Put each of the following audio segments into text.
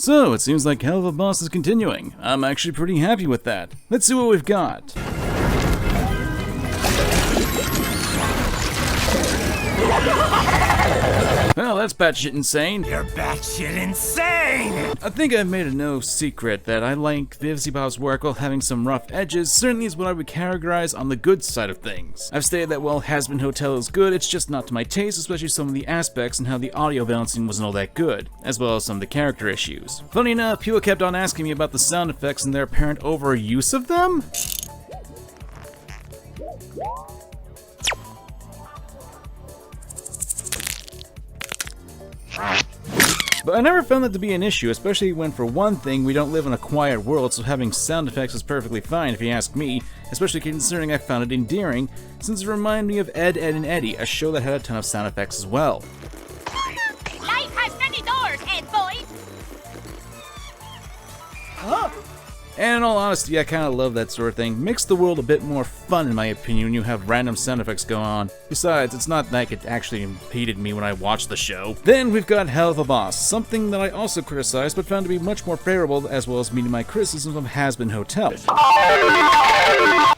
So, it seems like Helluva Boss is continuing. I'm actually pretty happy with that. Let's see what we've got. Well, that's batshit insane. You're batshit insane! I think I've made it no secret that I like vivziepop's work while having some rough edges. Certainly is what I would categorize on the good side of things. I've stated that while Has-Been Hotel is good, it's just not to my taste, especially some of the aspects and how the audio balancing wasn't all that good, as well as some of the character issues. Funny enough, people kept on asking me about the sound effects and their apparent overuse of them. But I never found that to be an issue, especially when, for one thing, we don't live in a quiet world, so having sound effects is perfectly fine if you ask me, especially considering I found it endearing, since it reminded me of Ed, Ed and Eddie, a show that had a ton of sound effects as well. Life has many doors, Ed boy! Huh? And in all honesty, I kinda love that sort of thing. Makes the world a bit more fun in my opinion when you have random sound effects going on. Besides, it's not like it actually impeded me when I watched the show. Then we've got Helluva Boss, something that I also criticized but found to be much more favorable, as well as meeting my criticisms of Has-Been Hotel.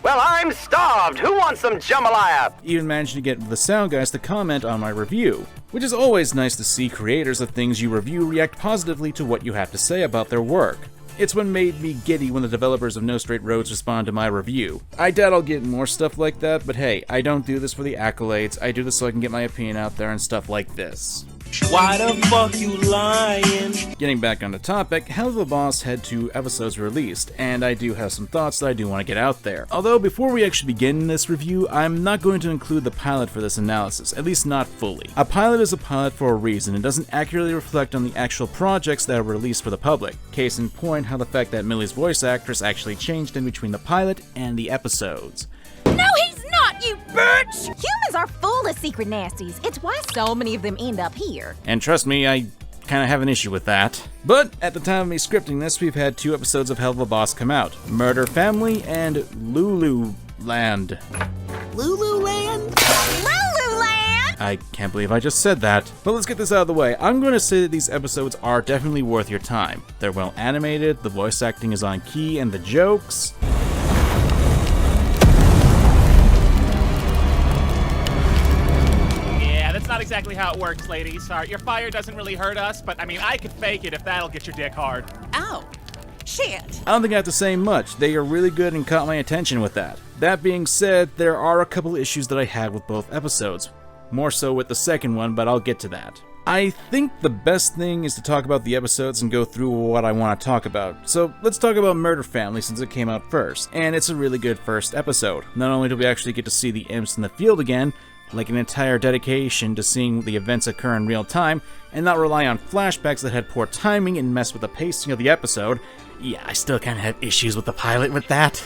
Well, I'm starved! Who wants some jambalaya? Even managed to get the sound guys to comment on my review, which is always nice to see creators of things you review react positively to what you have to say about their work. It's what made me giddy when the developers of No Straight Roads respond to my review. I doubt I'll get more stuff like that, but hey, I don't do this for the accolades, I do this so I can get my opinion out there and stuff like this. Why the fuck you lying? Getting back on the topic, Helluva Boss had 2 episodes released, and I do have some thoughts that I do want to get out there. Although before we actually begin this review, I'm not going to include the pilot for this analysis, at least not fully. A pilot is a pilot for a reason and doesn't accurately reflect on the actual projects that are released for the public. Case in point, how the fact that Millie's voice actress actually changed in between the pilot and the episodes. No, he's not, you bitch! Humans are full of secret nasties. It's why so many of them end up here. And trust me, I kinda have an issue with that. But at the time of me scripting this, we've had 2 episodes of Helluva Boss come out. Murder Family and Lulu Land. Lululand? Lululand! I can't believe I just said that. But let's get this out of the way. I'm going to say that these episodes are definitely worth your time. They're well animated, the voice acting is on key, and the jokes... Not exactly how it works, ladies. Sorry, your fire doesn't really hurt us, but I mean, I could fake it if that'll get your dick hard. Oh, shit. I don't think I have to say much. They are really good and caught my attention with that. That being said, there are a couple issues that I had with both episodes. More so with the second one, but I'll get to that. I think the best thing is to talk about the episodes and go through what I want to talk about. So let's talk about Murder Family since it came out first, and it's a really good first episode. Not only do we actually get to see the imps in the field again, like an entire dedication to seeing the events occur in real time, and not rely on flashbacks that had poor timing and mess with the pacing of the episode. Yeah, I still kinda have issues with the pilot with that.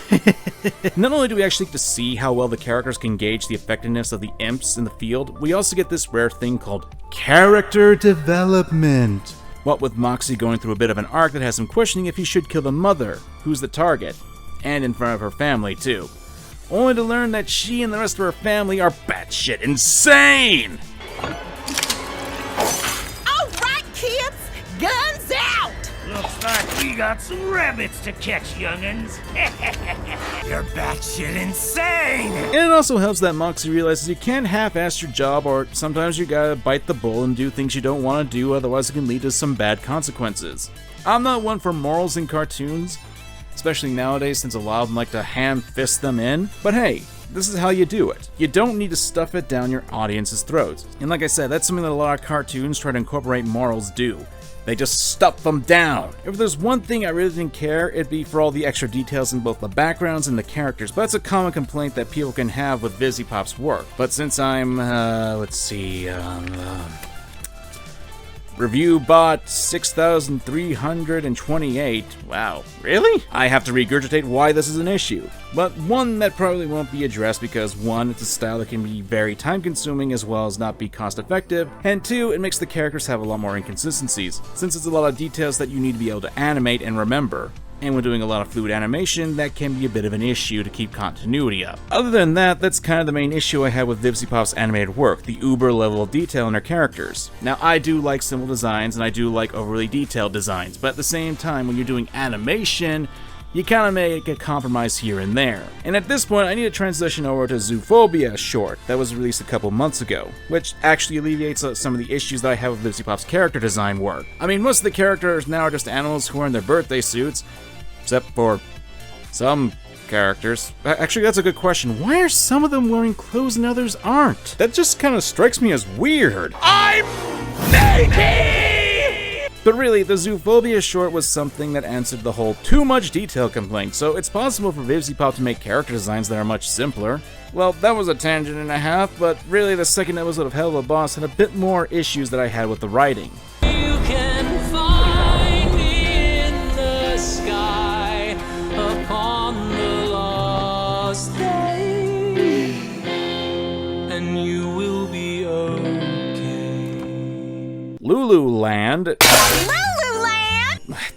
Not only do we actually get to see how well the characters can gauge the effectiveness of the imps in the field, we also get this rare thing called character development. What with Moxie going through a bit of an arc that has him questioning if he should kill the mother, who's the target, and in front of her family too. Only to learn that she and the rest of her family are batshit insane! Alright, kids, guns out! Looks like we got some rabbits to catch, young'uns. You're batshit insane! And it also helps that Moxie realizes you can't half-ass your job, or sometimes you gotta bite the bull and do things you don't want to do, otherwise it can lead to some bad consequences. I'm not one for morals in cartoons, especially nowadays since a lot of them like to ham-fist them in. But hey, this is how you do it. You don't need to stuff it down your audience's throats. And like I said, that's something that a lot of cartoons try to incorporate morals do. They just stuff them down. If there's one thing I really didn't care, it'd be for all the extra details in both the backgrounds and the characters, but that's a common complaint that people can have with vivziepop's work. But since I'm, Review bot 6,328. Wow, really? I have to regurgitate why this is an issue. But one that probably won't be addressed because 1, it's a style that can be very time consuming as well as not be cost effective, and 2, it makes the characters have a lot more inconsistencies, since it's a lot of details that you need to be able to animate and remember. and when doing a lot of fluid animation, that can be a bit of an issue to keep continuity up. Other than that, that's kind of the main issue I have with vivziepop's animated work, the uber level of detail in her characters. Now, I do like simple designs, and I do like overly detailed designs, but at the same time, when you're doing animation, you kinda make a compromise here and there. And at this point, I need to transition over to Zoophobia short that was released a couple months ago, which actually alleviates some of the issues that I have with vivziepop's character design work. I mean, most of the characters now are just animals who are in their birthday suits, except for some characters. Actually, that's a good question. Why are some of them wearing clothes and others aren't? That just kinda strikes me as weird. I'm naked! But really, the Zoophobia short was something that answered the whole too much detail complaint, so it's possible for vivziepop to make character designs that are much simpler. Well, that was a tangent and a half, but really the second episode of Helluva Boss had a bit more issues that I had with the writing. You can find me in the sky upon the lost day, and you will be okay. Lululand.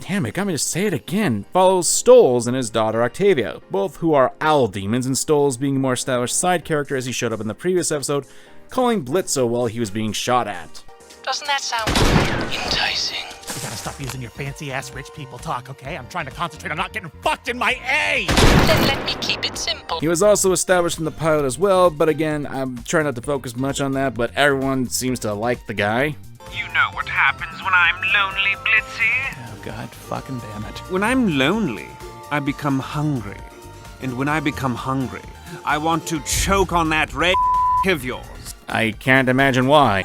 Damn it, got me to say it again. Follows Stoles and his daughter Octavia, both who are owl demons, and Stoles being a more established side character as he showed up in the previous episode, calling Blitzo while he was being shot at. Doesn't that sound enticing? You gotta stop using your fancy-ass rich people talk, okay? I'm trying to concentrate on not getting fucked in my A! Then let me keep it simple. He was also established in the pilot as well, but again, I'm trying not to focus much on that, but everyone seems to like the guy. You know what happens when I'm lonely, Blitzy? Oh, God fucking damn it. When I'm lonely, I become hungry. And when I become hungry, I want to choke on that red of yours. I can't imagine why.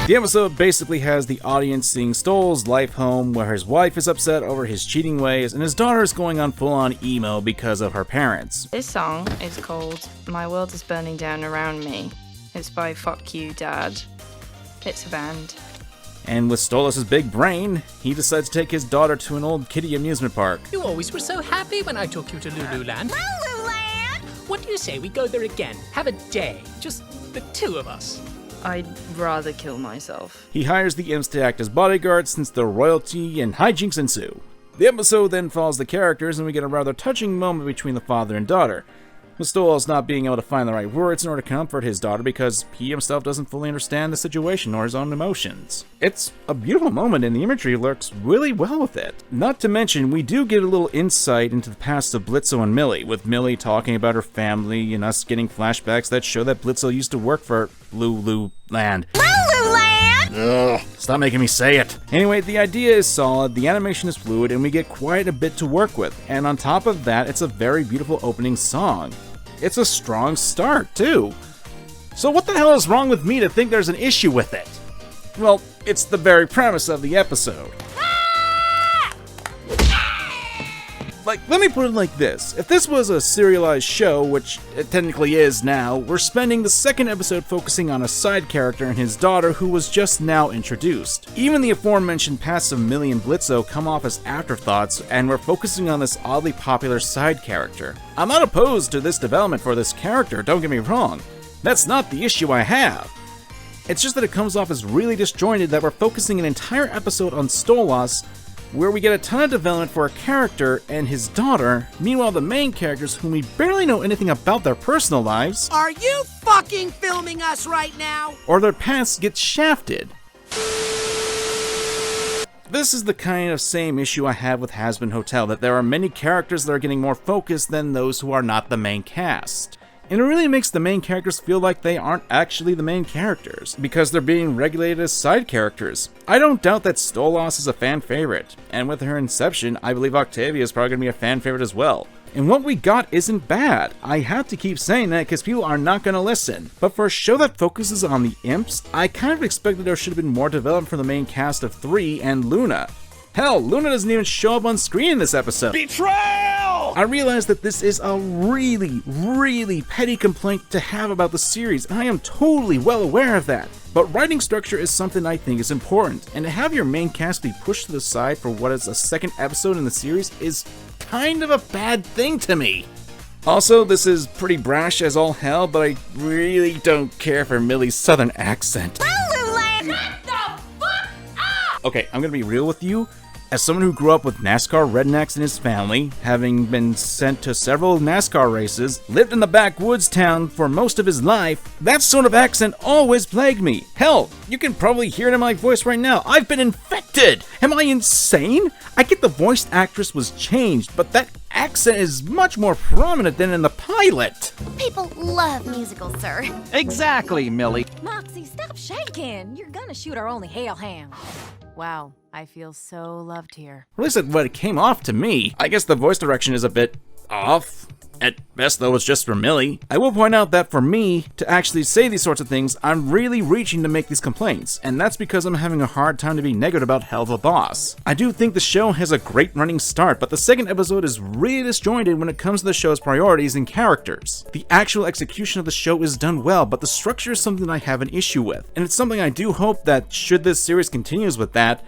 The episode basically has the audience seeing Stoles' life home, where his wife is upset over his cheating ways, and his daughter is going on full-on emo because of her parents. This song is called My World is Burning Down Around Me. It's by Fuck You Dad. It's a band. And with Stolas' big brain, he decides to take his daughter to an old kiddie amusement park. You always were so happy when I took you to Lululand. Lululand! What do you say we go there again? Have a day. Just the two of us. I'd rather kill myself. He hires the imps to act as bodyguards since their royalty and hijinks ensue. The episode then follows the characters, and we get a rather touching moment between the father and daughter, with Stolas not being able to find the right words in order to comfort his daughter because he himself doesn't fully understand the situation or his own emotions. It's a beautiful moment, and the imagery works really well with it. Not to mention, we do get a little insight into the past of Blitzo and Millie, with Millie talking about her family and us getting flashbacks that show that Blitzo used to work for Lululand. Ugh, stop making me say it. Anyway, the idea is solid, the animation is fluid, and we get quite a bit to work with. And on top of that, it's a very beautiful opening song. It's a strong start, too. So what the hell is wrong with me to think there's an issue with it? Well, it's the very premise of the episode. Like, let me put it like this. If this was a serialized show, which it technically is now, we're spending the second episode focusing on a side character and his daughter who was just now introduced. Even the aforementioned passive Millie and Blitzo come off as afterthoughts, and we're focusing on this oddly popular side character. I'm not opposed to this development for this character, don't get me wrong. That's not the issue I have. It's just that it comes off as really disjointed that we're focusing an entire episode on Stolas, where we get a ton of development for a character and his daughter. Meanwhile, the main characters, whom we barely know anything about their personal lives, Are you fucking filming us right now? or their pasts, get shafted. This is the kind of same issue I have with Hazbin Hotel, that there are many characters that are getting more focus than those who are not the main cast. And it really makes the main characters feel like they aren't actually the main characters, because they're being regulated as side characters. I don't doubt that Stolas is a fan favorite, and with her inception, I believe Octavia is probably going to be a fan favorite as well. And what we got isn't bad. I have to keep saying that because people are not going to listen. But for a show that focuses on the imps, I kind of expected there should have been more development from the main cast of 3 and Luna. Hell, Luna doesn't even show up on screen in this episode. Betrayal! I realize that this is a really petty complaint to have about the series, and I am totally well aware of that. But writing structure is something I think is important, and to have your main cast be pushed to the side for what is a second episode in the series is kind of a bad thing to me. Also, this is pretty brash as all hell, but I really don't care for Millie's southern accent. Okay, I'm gonna be real with you. As someone who grew up with NASCAR rednecks in his family, having been sent to several NASCAR races, lived in the backwoods town for most of his life, that sort of accent always plagued me. Hell, you can probably hear it in my voice right now. I've been infected! Am I insane? I get the voice actress was changed, but that accent is much more prominent than in the pilot. People love musicals, sir. Exactly, Millie. Moxie, stop shaking. You're gonna shoot our only hellhound. Wow, I feel so loved here. At least what it came off to me. I guess the voice direction is a bit off. At best, though, it's just for Millie. I will point out that for me to actually say these sorts of things, I'm really reaching to make these complaints, and that's because I'm having a hard time to be negative about Helluva Boss. I do think the show has a great running start, but the second episode is really disjointed when it comes to the show's priorities and characters. The actual execution of the show is done well, but the structure is something I have an issue with, and it's something I do hope that, should this series continues with that,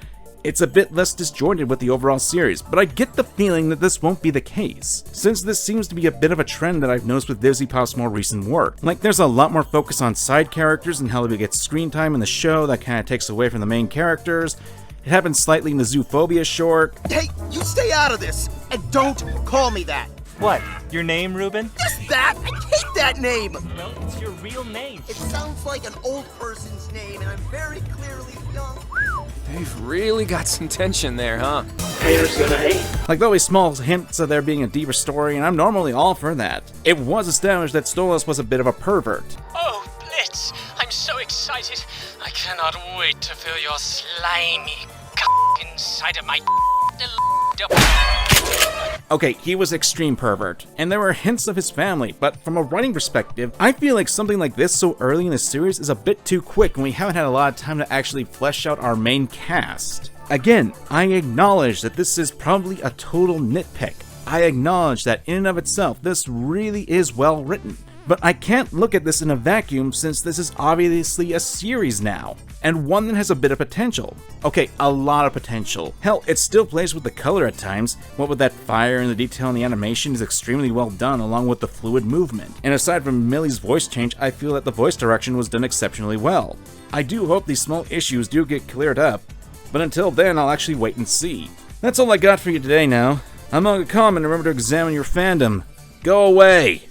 it's a bit less disjointed with the overall series, but I get the feeling that this won't be the case, since this seems to be a bit of a trend that I've noticed with vivziepop's more recent work. Like, there's a lot more focus on side characters and how they get screen time in the show that kind of takes away from the main characters. It happens slightly in the Zoophobia short. Hey, you stay out of this, and don't call me that. What? Your name, Ruben? Just that? I hate that name. Well, it's your real name. It sounds like an old person's name, and I'm very clearly young. They've really got some tension there, huh? Haters gonna hate. Like, there always small hints of there being a deeper story, and I'm normally all for that. It was established that Stolas was a bit of a pervert. Oh, Blitz! I'm so excited. I cannot wait to feel your slimy inside of my Okay, he was extreme pervert, and there were hints of his family, but from a writing perspective, I feel like something like this so early in the series is a bit too quick and we haven't had a lot of time to actually flesh out our main cast. Again, I acknowledge that this is probably a total nitpick. I acknowledge that in and of itself, this really is well written. But I can't look at this in a vacuum since this is obviously a series now, and one that has a bit of potential. Okay, a lot of potential. Hell, it still plays with the color at times. What with that fire and the detail in the animation is extremely well done along with the fluid movement. And aside from Millie's voice change, I feel that the voice direction was done exceptionally well. I do hope these small issues do get cleared up, but until then I'll actually wait and see. That's all I got for you today now. I'm MangaKamen, and remember to examine your fandom. Go away!